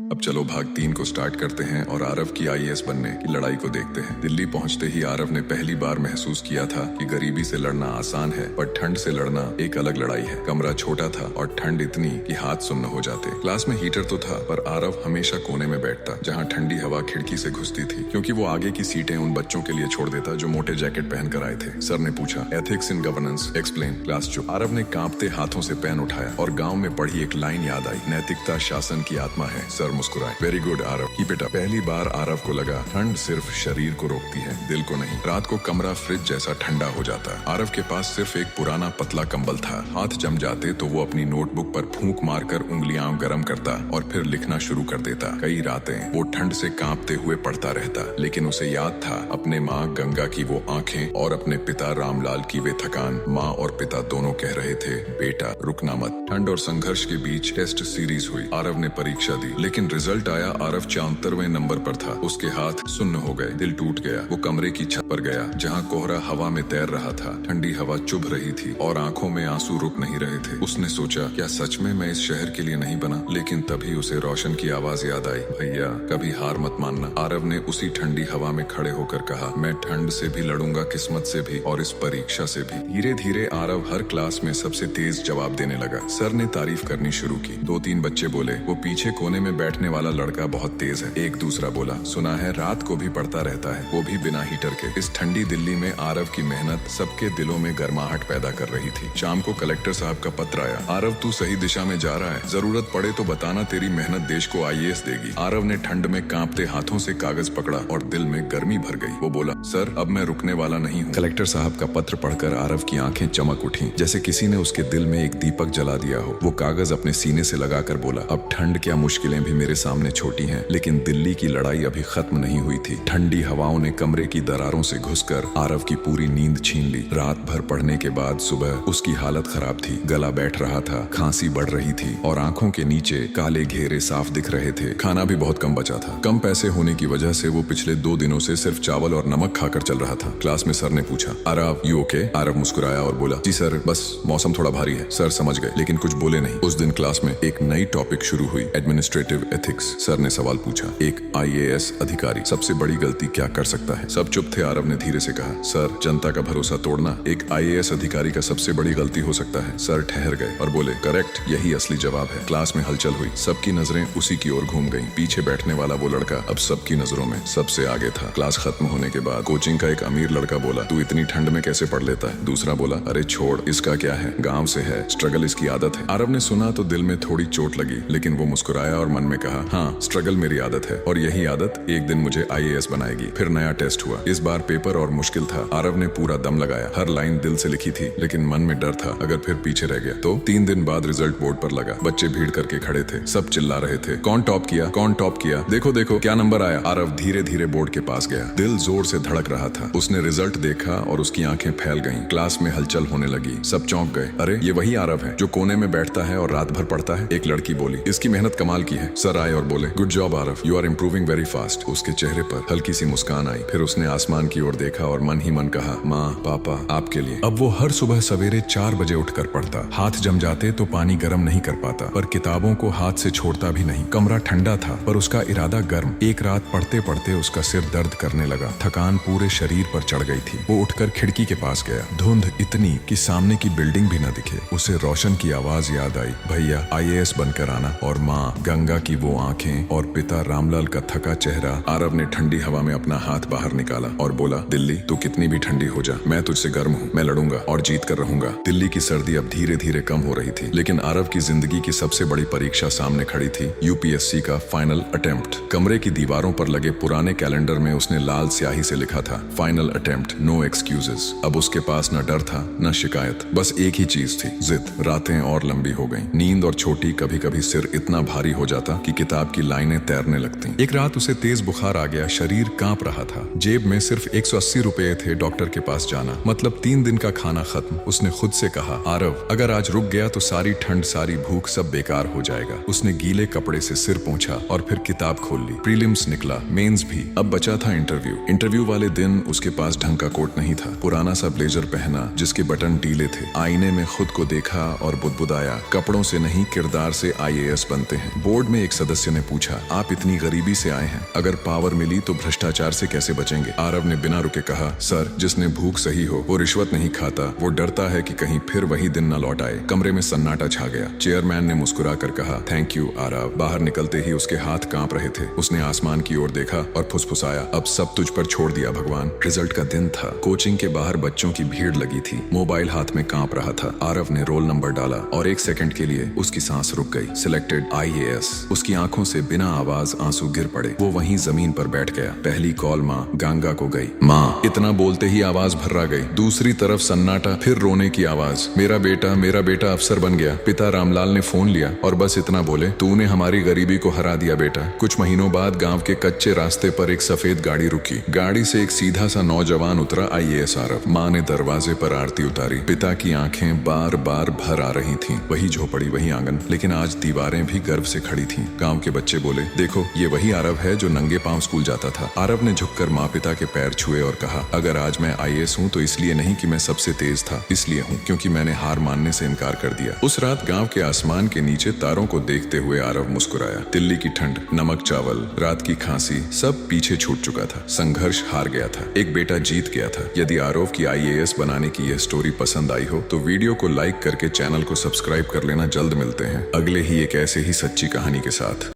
अब चलो भाग 3 को स्टार्ट करते हैं और आरव की आईएएस बनने की लड़ाई को देखते हैं। दिल्ली पहुंचते ही आरव ने पहली बार महसूस किया था कि गरीबी से लड़ना आसान है पर ठंड से लड़ना एक अलग लड़ाई है। कमरा छोटा था और ठंड इतनी कि हाथ सुन्न हो जाते। क्लास में हीटर तो था पर आरव हमेशा कोने में बैठता जहाँ ठंडी हवा खिड़की से घुसती थी, क्योंकि वो आगे की सीटें उन बच्चों के लिए छोड़ देता जो मोटे जैकेट पहन कर आए थे। सर ने पूछा, ethics in governance explain. Class चुप। आरव ने कांपते हाथों से पेन उठाया और गाँव में पढ़ी एक लाइन याद आई, नैतिकता शासन की आत्मा है। सर मुस्कुराए, very good Aarav, keep it up. पहली बार आरव को लगा ठंड सिर्फ शरीर को रोकती है, दिल को नहीं। रात को कमरा फ्रिज जैसा ठंडा हो जाता। आरव के पास सिर्फ एक पुराना पतला कंबल था। हाथ जम जाते तो वो अपनी नोटबुक पर फूंक मारकर उंगलियां गर्म करता और फिर लिखना शुरू कर देता। कई रातें वो ठंड से कांपते हुए पढ़ता रहता, लेकिन उसे याद था अपने माँ गंगा की वो आंखें और अपने पिता रामलाल की वे थकान। माँ और पिता दोनों कह रहे थे, बेटा रुकना मत। ठंड और संघर्ष के बीच टेस्ट सीरीज हुई। आरव ने परीक्षा दी, लेकिन रिजल्ट आया। आरव 74वें नंबर पर था। उसके हाथ सुन्न हो गए, दिल टूट गया। वो कमरे की छत पर गया जहाँ कोहरा हवा में तैर रहा था। ठंडी हवा चुभ रही थी और आंखों में आंसू रुक नहीं रहे थे। उसने सोचा, क्या सच में मैं इस शहर के लिए नहीं बना? लेकिन तभी उसे रोशन की आवाज याद आई, भैया कभी हार मत मानना। आरव ने उसी ठंडी हवा में खड़े होकर कहा, मैं ठंड से भी लड़ूंगा, किस्मत से भी और इस परीक्षा से भी। धीरे धीरे आरव हर क्लास में सबसे तेज जवाब देने लगा। सर ने तारीफ करनी शुरू की। 2-3 बच्चे बोले, वो पीछे कोने में बैठने वाला लड़का बहुत तेज है। एक दूसरा बोला, सुना है रात को भी पढ़ता रहता है, वो भी बिना हीटर के। इस ठंडी दिल्ली में आरव की मेहनत सबके दिलों में गर्माहट पैदा कर रही थी। शाम को कलेक्टर साहब का पत्र आया, आरव तू सही दिशा में जा रहा है, जरूरत पड़े तो बताना, तेरी मेहनत देश को आईएएस देगी। आरव ने ठंड में कांपते हाथों से कागज पकड़ा और दिल में गर्मी भर गई। वो बोला, सर अब मैं रुकने वाला नहीं हूँ। कलेक्टर साहब का पत्र पढ़कर आरव की आंखें चमक उठी, जैसे किसी ने उसके दिल में एक दीपक जला दिया हो। वो कागज अपने सीने से लगाकर बोला, अब ठंड क्या, मुश्किलें भी मेरे सामने छोटी हैं, लेकिन दिल्ली की लड़ाई अभी खत्म नहीं हुई थी। ठंडी हवाओं ने कमरे की दरारों से घुसकर आरव की पूरी नींद छीन ली। रात भर पढ़ने के बाद सुबह उसकी हालत खराब थी। गला बैठ रहा था, खांसी बढ़ रही थी और आंखों के नीचे काले घेरे साफ दिख रहे थे। खाना भी बहुत कम बचा था। कम पैसे होने की वजह से वो पिछले 2 दिनों से सिर्फ चावल और नमक खाकर चल रहा था। क्लास में सर ने पूछा, आरव यू ओके? आरव मुस्कुराया और बोला, जी सर, बस मौसम थोड़ा भारी है। सर समझ गए, लेकिन कुछ बोले नहीं। उस दिन क्लास में एक नई टॉपिक शुरू हुई, एडमिनिस्ट्रेटिव एथिक्स। सर ने सवाल पूछा, एक आईएएस अधिकारी सबसे बड़ी गलती क्या कर सकता है? सब चुप थे। आरव ने धीरे से कहा, सर जनता का भरोसा तोड़ना एक आईएएस अधिकारी का सबसे बड़ी गलती हो सकता है। सर ठहर गए और बोले, करेक्ट, यही असली जवाब है। क्लास में हलचल हुई, सबकी नजरें उसी की ओर घूम गईं। पीछे बैठने वाला वो लड़का अब सबकी नजरों में सबसे आगे था। क्लास खत्म होने के बाद कोचिंग का एक अमीर लड़का बोला, तू इतनी ठंड में कैसे पढ़ लेता है? दूसरा बोला, अरे छोड़, इसका क्या है, गाँव से है, स्ट्रगल इसकी आदत है। आरव ने सुना तो दिल में थोड़ी चोट लगी, लेकिन वो मुस्कुराया और मन में कहा, हाँ स्ट्रगल मेरी आदत है और यही आदत एक दिन मुझे आईएएस बनाएगी। फिर नया टेस्ट हुआ। इस बार पेपर और मुश्किल था। आरव ने पूरा दम लगाया, हर लाइन दिल से लिखी थी, लेकिन मन में डर था, अगर फिर पीछे रह गया तो। 3 दिन बाद रिजल्ट बोर्ड पर लगा। बच्चे भीड़ करके खड़े थे, सब चिल्ला रहे थे, कौन टॉप किया, कौन टॉप किया, देखो देखो क्या नंबर आया। आरव धीरे धीरे बोर्ड के पास गया, दिल जोर से धड़क रहा था। उसने रिजल्ट देखा और उसकी आंखें फैल गईं। क्लास में हलचल होने लगी, सब चौंक गए। अरे ये वही आरव है जो कोने में बैठता है और रात भर पढ़ता है। एक लड़की बोली, इसकी मेहनत कमाल की है। सर आए और बोले, good job Aarav, you are improving very fast. उसके चेहरे पर हल्की सी मुस्कान आई। फिर उसने आसमान की ओर देखा और मन ही मन कहा, माँ पापा आपके लिए। अब वो हर सुबह सवेरे 4 बजे उठकर पढ़ता। हाथ जम जाते तो पानी गर्म नहीं कर पाता, पर किताबों को हाथ से छोड़ता भी नहीं। कमरा ठंडा था पर उसका इरादा गर्म। एक रात पढ़ते पढ़ते उसका सिर दर्द करने लगा, थकान पूरे शरीर पर चढ़ गई थी। वो उठकर खिड़की के पास गया। धुंध इतनी कि सामने की बिल्डिंग भी न दिखे। उसे रोशन की आवाज याद आई, भैया आईएएस बनकर आना। और माँ गंगा की वो आंखें और पिता रामलाल का थका चेहरा। आरव ने ठंडी हवा में अपना हाथ बाहर निकाला और बोला, दिल्ली तू कितनी भी ठंडी हो जा, मैं तुझसे गर्म हूँ, मैं लड़ूंगा और जीत कर रहूंगा। दिल्ली की सर्दी अब धीरे धीरे कम हो रही थी, लेकिन आरव की जिंदगी की सबसे बड़ी परीक्षा सामने खड़ी थी, यूपीएससी का फाइनल अटेम्प्ट। कमरे की दीवारों पर लगे पुराने कैलेंडर में उसने लाल स्याही से लिखा था, फाइनल अटेम्प्ट, नो एक्सक्यूजेस। अब उसके पास न डर था न शिकायत, बस एक ही चीज थी, जिद। रातें और लंबी हो गईं, नींद और छोटी। कभी कभी सिर इतना भारी हो जाता कि किताब की लाइनें तैरने लगती। एक रात उसे तेज बुखार आ गया, शरीर कांप रहा था। जेब में सिर्फ 180 रुपए थे। डॉक्टर के पास जाना मतलब 3 दिन का खाना खत्म। उसने खुद से कहा, आरव अगर आज रुक गया तो सारी ठंड सारी भूख सब बेकार हो जाएगा। उसने गीले कपड़े से सिर पोंछा और फिर किताब खोल ली। प्रीलिम्स निकला, मेंस भी। अब बचा था इंटरव्यू। इंटरव्यू वाले दिन उसके पास ढंग का कोट नहीं था। पुराना सा ब्लेजर पहना जिसके बटन ढीले थे। आईने में खुद को देखा और बुदबुदाया, कपड़ों से नहीं किरदार से आईएएस बनते हैं। बोर्ड में एक सदस्य ने पूछा, आप इतनी गरीबी से आए हैं, अगर पावर मिली तो भ्रष्टाचार से कैसे बचेंगे? आरव ने बिना रुके कहा, सर, जिसने भूख सही हो वो रिश्वत नहीं खाता, वो डरता है कि कहीं फिर वही दिन न लौट आए। कमरे में सन्नाटा छा गया। चेयरमैन ने मुस्कुरा कर कहा, थैंक यू आरव। बाहर निकलते ही उसके हाथ कांप रहे थे। उसने आसमान की ओर देखा और फुसफुसाया, अब सब तुझ पर छोड़ दिया भगवान। रिजल्ट का दिन था। कोचिंग के बाहर बच्चों की भीड़ लगी थी। मोबाइल हाथ में कांप रहा था। आरव ने रोल नंबर डाला और 1 सेकंड के लिए उसकी सांस रुक गई। Selected IAS। उसकी आंखों से बिना आवाज आंसू गिर पड़े। वो वहीं जमीन पर बैठ गया। पहली कॉल माँ गंगा को गई। माँ, इतना बोलते ही आवाज भर्रा गई। दूसरी तरफ सन्नाटा, फिर रोने की आवाज, मेरा बेटा अफसर बन गया। पिता रामलाल ने फोन लिया और बस इतना बोले, तूने हमारी गरीबी को हरा दिया बेटा। कुछ महीनों बाद गांव के कच्चे रास्ते पर एक सफेद गाड़ी रुकी। गाड़ी से एक सीधा सा नौजवान उतरा, IAS आरव। माँ ने दरवाजे पर आरती उतारी। पिता की आंखें बार बार भर आ रही थीं। वही झोपड़ी, वही आंगन, लेकिन आज दीवारें भी गर्व से खड़ी थीं। गांव के बच्चे बोले, देखो ये वही आरव है जो नंगे पांव स्कूल जाता था। आरव ने झुककर माँ पिता के पैर छुए और कहा, अगर आज मैं IAS हूँ तो इसलिए नहीं कि मैं सबसे तेज था, इसलिए हूँ क्योंकि मैंने हार मानने से इनकार कर दिया। उस रात गांव के आसमान के नीचे तारों को देखते हुए आरव मुस्कुराया। दिल्ली की ठंड, नमक चावल, रात की खांसी, सब पीछे छूट चुका था। संघर्ष हार गया था। एक बेटा जीत गया था। यदि आरव की IAS बनाने की यह स्टोरी पसंद आई हो तो वीडियो को लाइक करके चैनल को सब्सक्राइब कर लेना। जल्द मिलते हैं अगले ही एक ऐसे ही सच्ची कहानी के साथ।